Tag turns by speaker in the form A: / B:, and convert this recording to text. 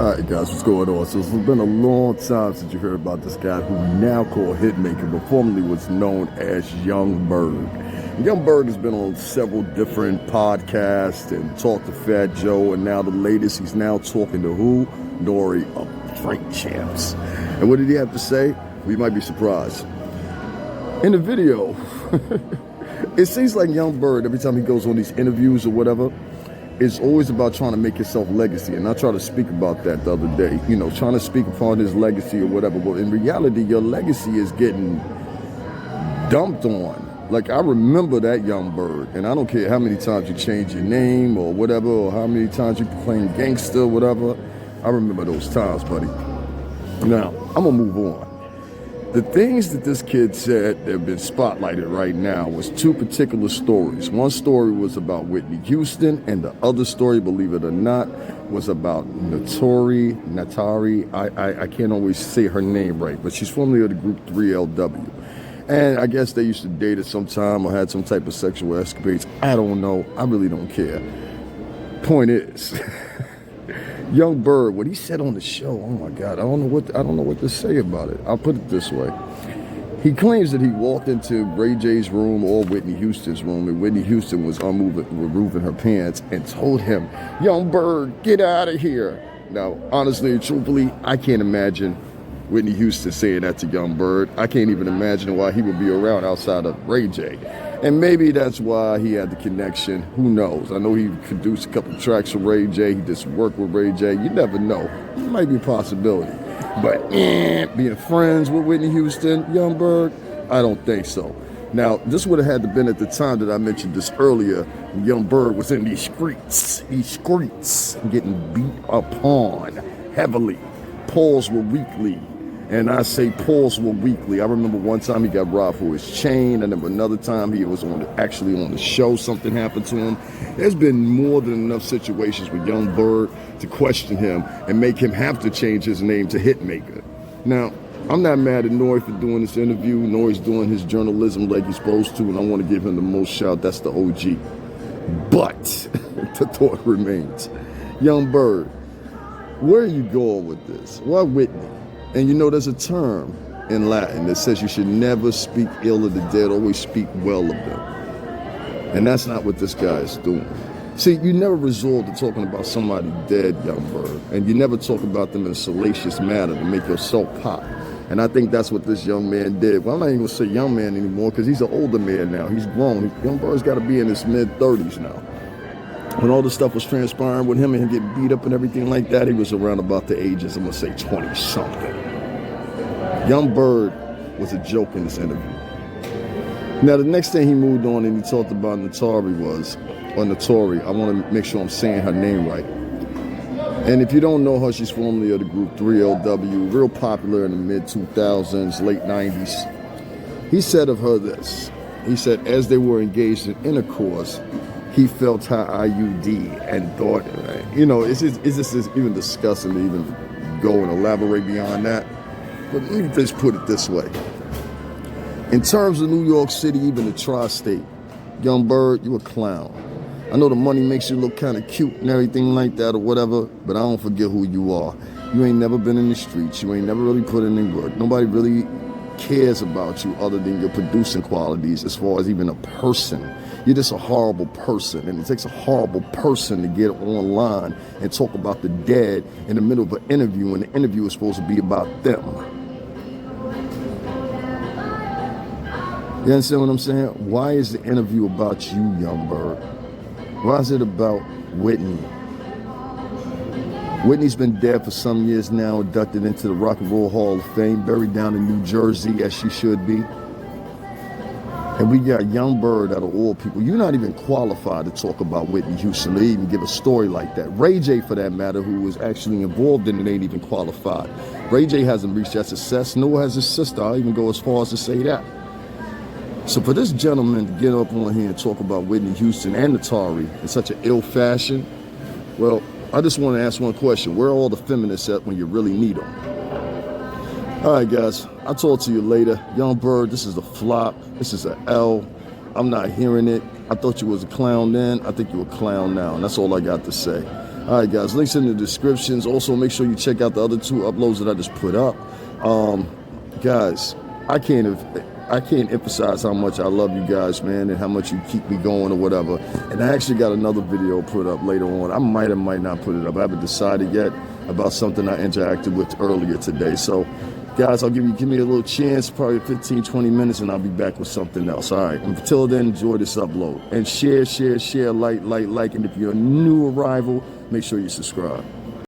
A: Alright guys, what's going on? So it's been a long time since you heard about this guy who we now call HITMAKA, but formerly was known as Young Berg. Young Berg has been on several different podcasts and talked to Fat Joe, and now the latest, he's now talking to who? Nori of Drinkchamps. And what did he have to say? We might be surprised. In the video, it seems like Young Berg, every time he goes on these interviews or whatever, it's always about trying to make himself legacy. And I tried to speak about that the other day, you know, trying to speak upon his legacy or whatever. But in reality, your legacy is getting dumped on. Like, I remember that Young Berg, and I don't care how many times you change your name or whatever, or how many times you proclaim gangster or whatever. I remember those times, buddy. Now, I'm gonna move on. The things that this kid said that have been spotlighted right now was two particular stories. One story was about Whitney Houston, and the other story, believe it or not, was about Natari. I can't always say her name right, but she's formerly of the group 3LW. And I guess they used to date at some time or had some type of sexual escapades. I don't know. I really don't care. Point is, Young Berg, what he said on the show, oh my God, I don't know what to say about it. I'll put it this way. He claims that he walked into Ray J's room or Whitney Houston's room, and Whitney Houston was removing her pants and told him, Young Berg, get out of here. Now, honestly and truthfully, I can't imagine Whitney Houston saying that to Young Berg. I can't even imagine why he would be around outside of Ray J. And maybe that's why he had the connection. Who knows? I know he produced a couple tracks for Ray J. He did some work with Ray J. You never know. It might be a possibility. But being friends with Whitney Houston, Young Berg, I don't think so. Now, this would have had to been at the time that I mentioned this earlier. Young Berg was in these streets, getting beat upon heavily. Polls were weekly. And I say polls were weekly. I remember one time he got robbed for his chain, and then another time he was actually on the show, something happened to him. There's been more than enough situations with Young Berg to question him and make him have to change his name to HITMAKA. Now, I'm not mad at Nori for doing this interview. Nori's doing his journalism like he's supposed to, and I want to give him the most shout. That's the OG. But the thought remains. Young Berg, where are you going with this? Why Whitney? And you know, there's a term in Latin that says you should never speak ill of the dead, always speak well of them. And that's not what this guy is doing. See, you never resort to talking about somebody dead, Young Berg, and you never talk about them in a salacious manner to make yourself pop. And I think that's what this young man did. Well, I'm not even gonna say young man anymore because he's an older man now. He's grown. Young Berg's got to be in his mid-30s now. When all this stuff was transpiring with him and him getting beat up and everything like that, he was around about the ages, I'm gonna say 20-something. Young Berg was a joke in this interview. Now, the next thing he moved on and he talked about Natari. I want to make sure I'm saying her name right. And if you don't know her, she's formerly of the group 3LW, real popular in the mid-2000s, late 90s. He said of her this. He said, as they were engaged in intercourse, he felt her IUD and thought, you know, is this even disgusting to even go and elaborate beyond that? But let me just put it this way. In terms of New York City, even the tri-state, Young Berg, you a clown. I know the money makes you look kind of cute and everything like that or whatever, but I don't forget who you are. You ain't never been in the streets. You ain't never really put in any work. Nobody really cares about you other than your producing qualities as far as even a person. You're just a horrible person, and it takes a horrible person to get online and talk about the dead in the middle of an interview when the interview is supposed to be about them. You understand what I'm saying? Why is the interview about you, Young Berg? Why is it about Whitney? Whitney's been dead for some years now, inducted into the Rock and Roll Hall of Fame, buried down in New Jersey, as she should be. And we got Young Berg out of all people. You're not even qualified to talk about Whitney Houston or even give a story like that. Ray J, for that matter, who was actually involved in it, ain't even qualified. Ray J hasn't reached that success, nor has his sister. I'll even go as far as to say that. So for this gentleman to get up on here and talk about Whitney Houston and Natari in such an ill fashion, well, I just want to ask one question. Where are all the feminists at when you really need them? All right, guys, I'll talk to you later. Young Berg, this is a flop. This is an L. I'm not hearing it. I thought you was a clown then. I think you're a clown now, and that's all I got to say. All right, guys, links in the descriptions. Also, make sure you check out the other 2 uploads that I just put up. Guys, I can't emphasize how much I love you guys, man, and how much you keep me going or whatever. And I actually got another video put up later on. I might or might not put it up. I haven't decided yet about something I interacted with earlier today. So, guys, give me a little chance, probably 15, 20 minutes, and I'll be back with something else. All right. Until then, enjoy this upload. And share, like. And if you're a new arrival, make sure you subscribe.